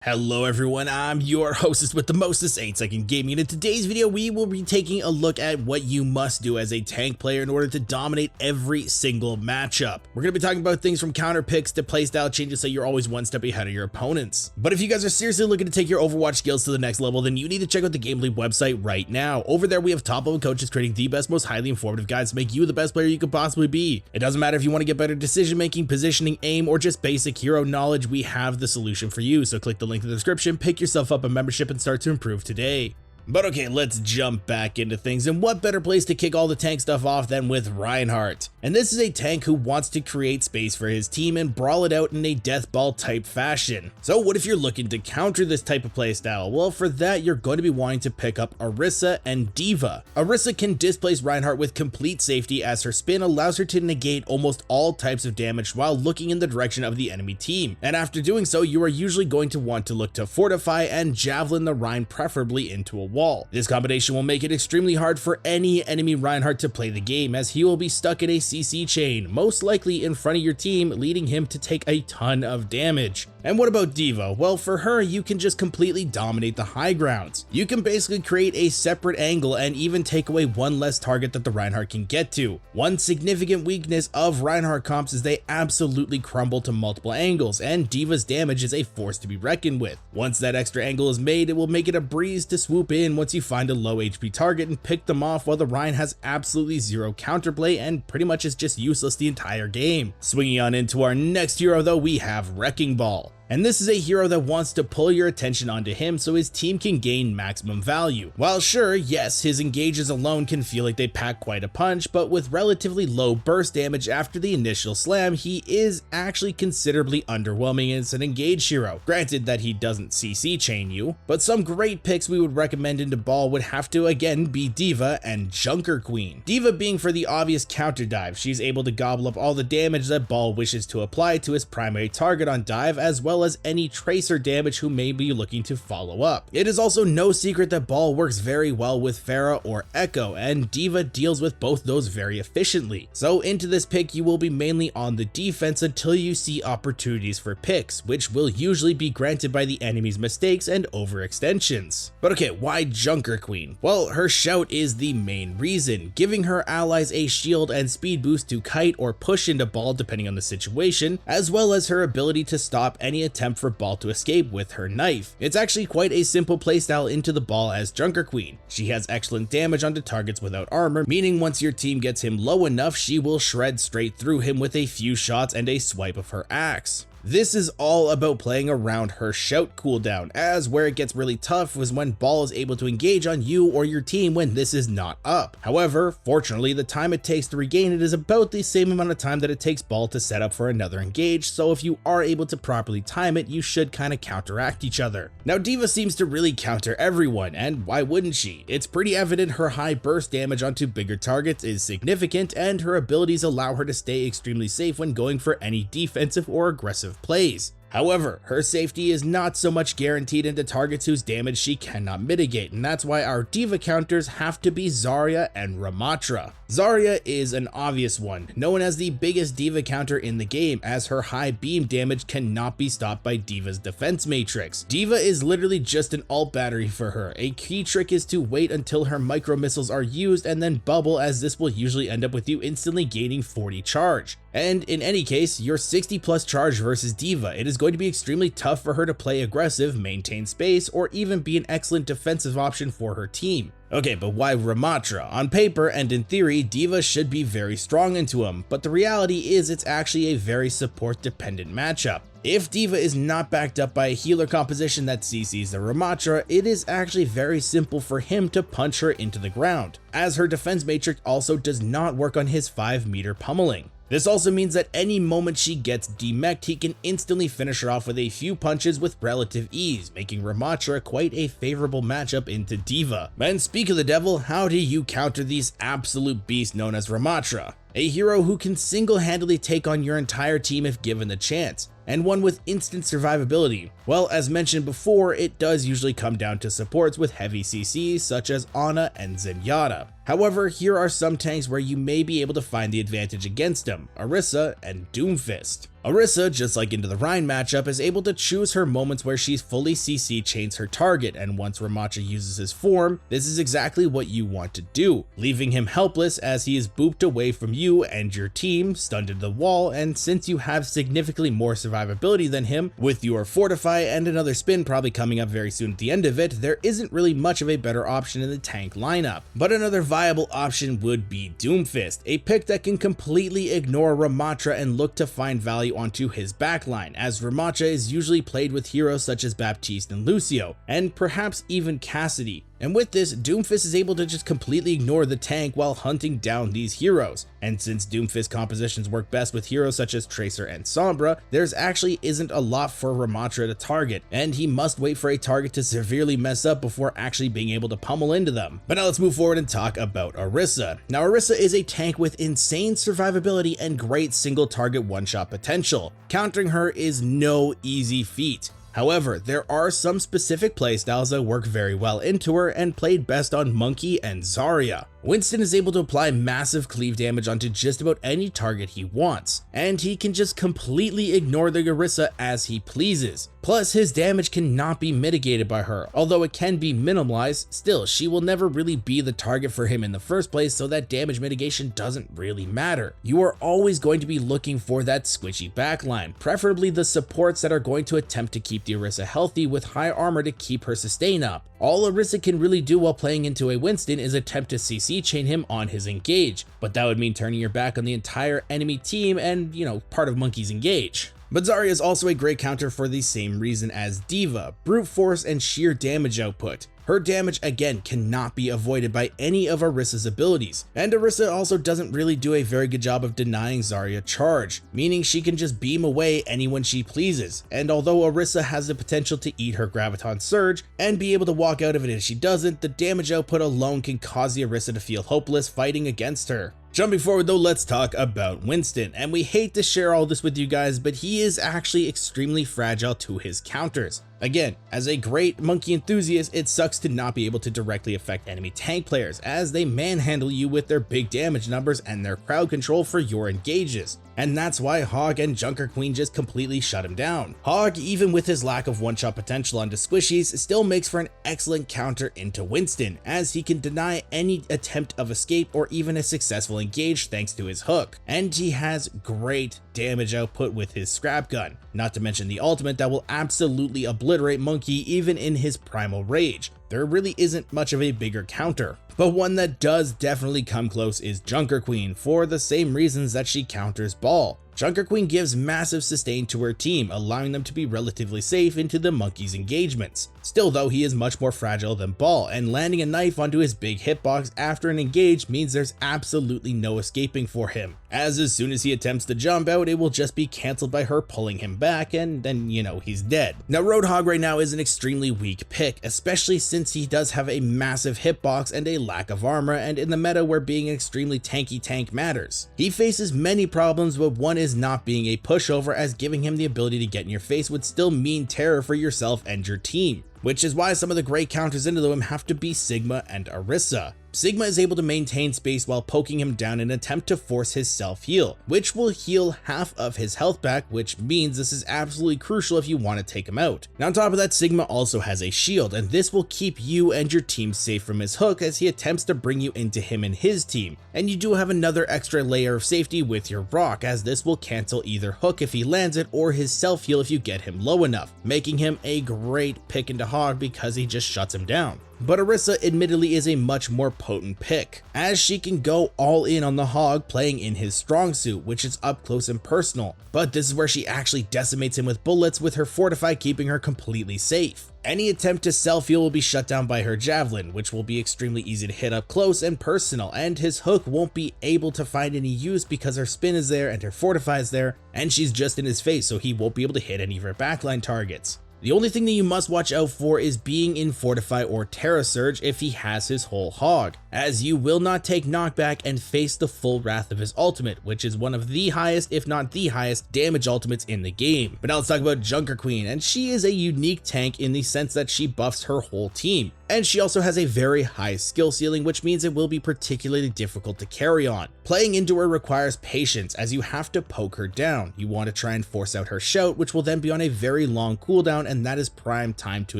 Hello everyone, I'm your hostess with the mostest 8-second gaming, and in today's video we will be taking a look at what you must do as a tank player in order to dominate every single matchup. We're going to be talking about things from counter picks to playstyle changes so you're always one step ahead of your opponents. But if you guys are seriously looking to take your Overwatch skills to the next level, then you need to check out the GameLeap website right now. Over there we have top level coaches creating the best, most highly informative guides to make you the best player you could possibly be. It doesn't matter if you want to get better decision making, positioning, aim, or just basic hero knowledge, we have the solution for you. So click the link in the description, pick yourself up a membership, and start to improve today. But okay, let's jump back into things, and what better place to kick all the tank stuff off than with Reinhardt. And this is a tank who wants to create space for his team and brawl it out in a death ball type fashion. So what if you're looking to counter this type of playstyle? Well, for that you're going to be wanting to pick up Orisa and Diva. Orisa can displace Reinhardt with complete safety, as her spin allows her to negate almost all types of damage while looking in the direction of the enemy team. And after doing so, you are usually going to want to look to fortify and javelin the Rein, preferably into a wall. This combination will make it extremely hard for any enemy Reinhardt to play the game, as he will be stuck in a CC chain, most likely in front of your team, leading him to take a ton of damage. And what about Diva? Well, for her, you can just completely dominate the high grounds. You can basically create a separate angle and even take away one less target that the Reinhardt can get to. One significant weakness of Reinhardt comps is they absolutely crumble to multiple angles, and Diva's damage is a force to be reckoned with. Once that extra angle is made, it will make it a breeze to swoop in once you find a low HP target and pick them off, while the Rein has absolutely zero counterplay and pretty much is just useless the entire game. Swinging on into our next hero though, we have Wrecking Ball. And this is a hero that wants to pull your attention onto him so his team can gain maximum value. While sure, yes, his engages alone can feel like they pack quite a punch, but with relatively low burst damage after the initial slam, he is actually considerably underwhelming as an engage hero. Granted that he doesn't CC chain you, but some great picks we would recommend into Ball would have to again be Diva and Junker Queen. Diva being for the obvious counter dive, she's able to gobble up all the damage that Ball wishes to apply to his primary target on dive, as well as any tracer damage who may be looking to follow up. It is also no secret that Ball works very well with Pharah or Echo, and Diva deals with both those very efficiently. So into this pick you will be mainly on the defense until you see opportunities for picks, which will usually be granted by the enemy's mistakes and overextensions. But okay, why Junker Queen? Well, her shout is the main reason, giving her allies a shield and speed boost to kite or push into Ball depending on the situation, as well as her ability to stop any attempt for Ball to escape with her knife. It's actually quite a simple playstyle into the Ball as Junker Queen. She has excellent damage onto targets without armor, meaning once your team gets him low enough, she will shred straight through him with a few shots and a swipe of her axe. This is all about playing around her shout cooldown, as where it gets really tough was when Ball is able to engage on you or your team when this is not up. However, fortunately, the time it takes to regain it is about the same amount of time that it takes Ball to set up for another engage, so if you are able to properly time it, you should kind of counteract each other. Now Diva seems to really counter everyone, and why wouldn't she? It's pretty evident her high burst damage onto bigger targets is significant, and her abilities allow her to stay extremely safe when going for any defensive or aggressive plays. However, her safety is not so much guaranteed into targets whose damage she cannot mitigate, and that's why our Diva counters have to be Zarya and Ramatra. Zarya is an obvious one, known as the biggest Diva counter in the game, as her high beam damage cannot be stopped by Diva's defense matrix. Diva is literally just an alt battery for her. A key trick is to wait until her micro missiles are used and then bubble, as this will usually end up with you instantly gaining 40 charge. And in any case, you're 60 plus charge versus Diva. It is going to be extremely tough for her to play aggressive, maintain space, or even be an excellent defensive option for her team. Okay, but why Ramatra? On paper and in theory, Diva should be very strong into him, but the reality is it's actually a very support dependent matchup. If Diva is not backed up by a healer composition that CCs the Ramatra, it is actually very simple for him to punch her into the ground, as her defense matrix also does not work on his 5-meter pummeling. This also means that any moment she gets demeched, he can instantly finish her off with a few punches with relative ease, making Ramatra quite a favorable matchup into Diva. And speak of the devil, how do you counter these absolute beasts known as Ramatra? A hero who can single-handedly take on your entire team if given the chance. and one with instant survivability. Well, as mentioned before, it does usually come down to supports with heavy CCs such as Ana and Zenyatta. However, here are some tanks where you may be able to find the advantage against them: Orisa and Doomfist. Orisa, just like into the Rein matchup, is able to choose her moments where she fully CC chains her target, and once Ramattra uses his form, this is exactly what you want to do, leaving him helpless as he is booped away from you and your team, stunned to the wall, and since you have significantly more survivability than him, with your Fortify and another spin probably coming up very soon at the end of it, there isn't really much of a better option in the tank lineup. But another viable option would be Doomfist, a pick that can completely ignore Ramattra and look to find value onto his backline, as Ramattra is usually played with heroes such as Baptiste and Lucio, and perhaps even Cassidy. And with this, Doomfist is able to just completely ignore the tank while hunting down these heroes. And since Doomfist compositions work best with heroes such as Tracer and Sombra, there's actually isn't a lot for Ramattra to target, and he must wait for a target to severely mess up before actually being able to pummel into them. But now let's move forward and talk about Orisa. Now Orisa is a tank with insane survivability and great single target one-shot potential. Countering her is no easy feat. However, there are some specific playstyles that work very well into her and played best on Monkey and Zarya. Winston is able to apply massive cleave damage onto just about any target he wants, and he can just completely ignore the Orisa as he pleases. Plus, his damage cannot be mitigated by her, although it can be minimalized. Still, she will never really be the target for him in the first place, so that damage mitigation doesn't really matter. You are always going to be looking for that squishy backline, preferably the supports that are going to attempt to keep the Orisa healthy with high armor to keep her sustain up. All Orisa can really do while playing into a Winston is attempt to CC chain him on his engage, but that would mean turning your back on the entire enemy team and, part of Monkey's engage. But Zarya is also a great counter for the same reason as Diva: brute force and sheer damage output. Her damage again cannot be avoided by any of Orisa's abilities, and Orisa also doesn't really do a very good job of denying Zarya charge, meaning she can just beam away anyone she pleases. And although Orisa has the potential to eat her Graviton Surge and be able to walk out of it if she doesn't, the damage output alone can cause the Orisa to feel hopeless fighting against her. Jumping forward though, let's talk about Winston, and we hate to share all this with you guys, but he is actually extremely fragile to his counters. Again, as a great Monkey enthusiast, it sucks to not be able to directly affect enemy tank players, as they manhandle you with their big damage numbers and their crowd control for your engages. And that's why Hog and Junker Queen just completely shut him down. Hog, even with his lack of one-shot potential onto squishies, still makes for an excellent counter into Winston, as he can deny any attempt of escape or even a successful engage thanks to his hook. And he has great damage output with his scrap gun, not to mention the ultimate that will absolutely obliterate Monkey even in his primal rage. There really isn't much of a bigger counter. But one that does definitely come close is Junker Queen, for the same reasons that she counters Ball. Junker Queen gives massive sustain to her team, allowing them to be relatively safe into the Monkey's engagements. Still though, he is much more fragile than Ball, and landing a knife onto his big hitbox after an engage means there's absolutely no escaping for him, as soon as he attempts to jump out, it will just be cancelled by her pulling him back, and then he's dead. Now Roadhog right now is an extremely weak pick, especially since he does have a massive hitbox and a lack of armor, and in the meta where being an extremely tanky tank matters. He faces many problems, but one is not being a pushover, as giving him the ability to get in your face would still mean terror for yourself and your team, which is why some of the great counters into him have to be Sigma and Orisa. Sigma is able to maintain space while poking him down in an attempt to force his self-heal, which will heal half of his health back, which means this is absolutely crucial if you want to take him out. Now on top of that, Sigma also has a shield, and this will keep you and your team safe from his hook as he attempts to bring you into him and his team. And you do have another extra layer of safety with your rock, as this will cancel either hook if he lands it or his self-heal if you get him low enough, making him a great pick into Hog because he just shuts him down. But Orisa admittedly is a much more potent pick, as she can go all in on the Hog playing in his strong suit, which is up close and personal. But this is where she actually decimates him with bullets, with her Fortify keeping her completely safe. Any attempt to self-heal will be shut down by her Javelin, which will be extremely easy to hit up close and personal, and his hook won't be able to find any use because her spin is there and her Fortify is there, and she's just in his face, so he won't be able to hit any of her backline targets. The only thing that you must watch out for is being in Fortify or Terra Surge if he has his whole hog, as you will not take knockback and face the full wrath of his ultimate, which is one of the highest, if not the highest, damage ultimates in the game. But now let's talk about Junker Queen, and she is a unique tank in the sense that she buffs her whole team. And she also has a very high skill ceiling, which means it will be particularly difficult to carry on. Playing into her requires patience, as you have to poke her down. You want to try and force out her shout, which will then be on a very long cooldown, and that is prime time to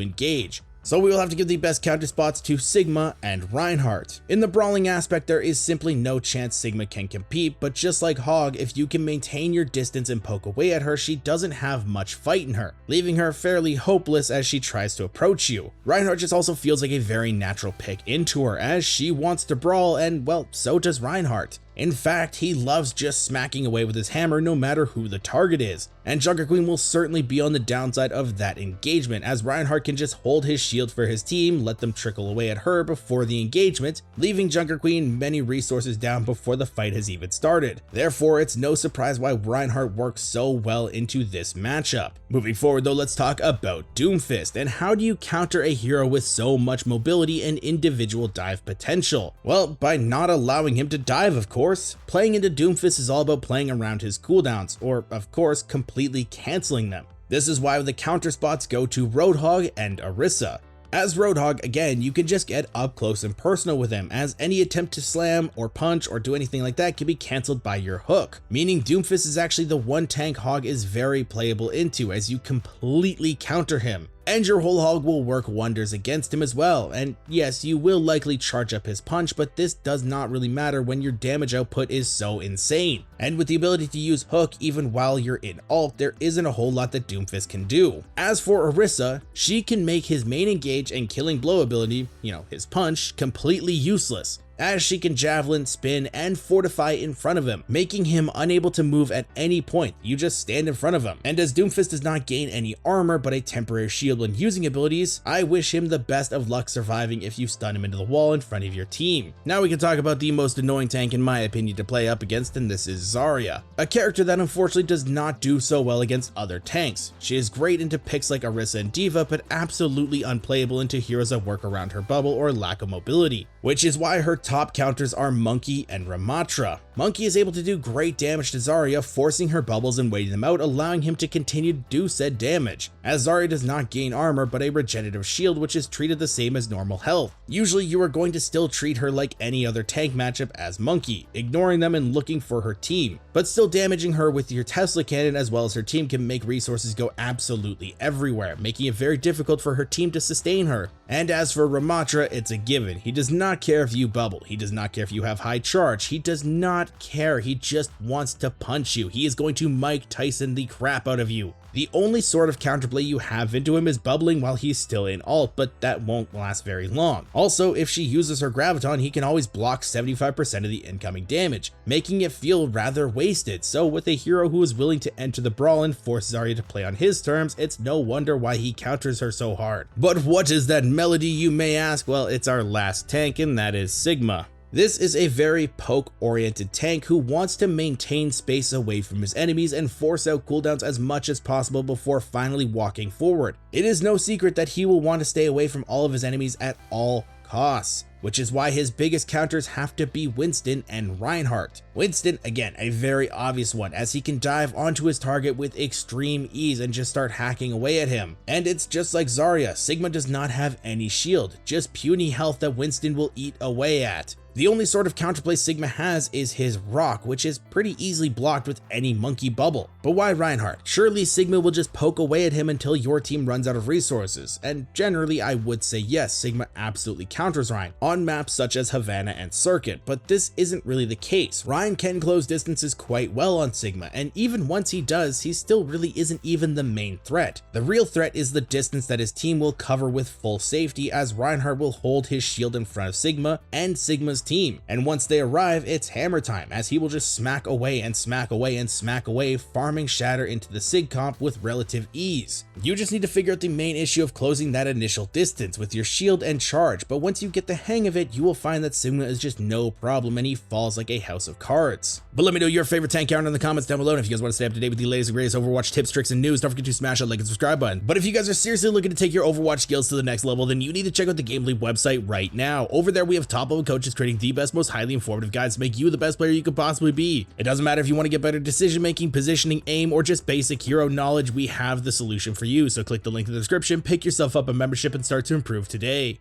engage. So we will have to give the best counter spots to Sigma and Reinhardt. In the brawling aspect, there is simply no chance Sigma can compete, but just like Hog, if you can maintain your distance and poke away at her, she doesn't have much fight in her, leaving her fairly hopeless as she tries to approach you. Reinhardt just also feels like a very natural pick into her, as she wants to brawl, and well, so does Reinhardt. In fact, he loves just smacking away with his hammer no matter who the target is, and Junker Queen will certainly be on the downside of that engagement, as Reinhardt can just hold his shield for his team, let them trickle away at her before the engagement, leaving Junker Queen many resources down before the fight has even started. Therefore, it's no surprise why Reinhardt works so well into this matchup. Moving forward though, let's talk about Doomfist, and how do you counter a hero with so much mobility and individual dive potential? Well, by not allowing him to dive, of course. Playing into Doomfist is all about playing around his cooldowns, or of course completely canceling them. This is why the counter spots go to Roadhog and Orisa. As Roadhog, again, you can just get up close and personal with him, as any attempt to slam or punch or do anything like that can be cancelled by your hook, meaning Doomfist is actually the one tank Hog is very playable into, as you completely counter him. And your whole hog will work wonders against him as well, and yes, you will likely charge up his punch, but this does not really matter when your damage output is so insane. And with the ability to use hook even while you're in ult, there isn't a whole lot that Doomfist can do. As for Orisa, she can make his main engage and killing blow ability, his punch, completely useless, as she can javelin, spin, and fortify in front of him, making him unable to move at any point. You just stand in front of him. And as Doomfist does not gain any armor but a temporary shield when using abilities, I wish him the best of luck surviving if you stun him into the wall in front of your team. Now we can talk about the most annoying tank in my opinion to play up against, and this is Zarya, a character that unfortunately does not do so well against other tanks. She is great into picks like Orisa and Diva, but absolutely unplayable into heroes that work around her bubble or lack of mobility, which is why her top counters are Monkey and Ramatra. Monkey is able to do great damage to Zarya, forcing her bubbles and waiting them out, allowing him to continue to do said damage, as Zarya does not gain armor but a regenerative shield, which is treated the same as normal health. Usually you are going to still treat her like any other tank matchup as Monkey, ignoring them and looking for her team, but still damaging her with your Tesla cannon as well as her team can make resources go absolutely everywhere, making it very difficult for her team to sustain her. And as for Ramatra, it's a given. He does not care if you bubble, he does not care if you have high charge, he does not care, he just wants to punch you. He is going to Mike Tyson the crap out of you. The only sort of counterplay you have into him is bubbling while he's still in ult, but that won't last very long. Also, if she uses her graviton, he can always block 75% of the incoming damage, making it feel rather wasted. So with a hero who is willing to enter the brawl and force Zarya to play on his terms, it's no wonder why he counters her so hard. But what is that melody, you may ask? Well, it's our last tank, and that is Sigma. This is a very poke-oriented tank who wants to maintain space away from his enemies and force out cooldowns as much as possible before finally walking forward. It is no secret that he will want to stay away from all of his enemies at all costs, which is why his biggest counters have to be Winston and Reinhardt. Winston, again, a very obvious one, as he can dive onto his target with extreme ease and just start hacking away at him. And it's just like Zarya, Sigma does not have any shield, just puny health that Winston will eat away at. The only sort of counterplay Sigma has is his rock, which is pretty easily blocked with any monkey bubble. But why Reinhardt? Surely Sigma will just poke away at him until your team runs out of resources, and generally I would say yes, Sigma absolutely counters Rein on maps such as Havana and Circuit, but this isn't really the case. Rein can close distances quite well on Sigma, and even once he does, he still really isn't even the main threat. The real threat is the distance that his team will cover with full safety, as Reinhardt will hold his shield in front of Sigma and Sigma's team, and once they arrive, it's hammer time, as he will just smack away and smack away and smack away, farming shatter into the Sig comp with relative ease. You just need to figure out the main issue of closing that initial distance with your shield and charge, but once you get the hang hang of it, you will find that Sigma is just no problem and he falls like a house of cards. But let me know your favorite tank character in the comments down below, and if you guys want to stay up to date with the latest and greatest Overwatch tips, tricks, and news, don't forget to smash that like and subscribe button. But if you guys are seriously looking to take your Overwatch skills to the next level, then you need to check out the GameLeap website right now. Over there, we have top level coaches creating the best, most highly informative guides to make you the best player you could possibly be. It doesn't matter if you want to get better decision making, positioning, aim, or just basic hero knowledge, we have the solution for you. So click the link in the description, pick yourself up a membership, and start to improve today.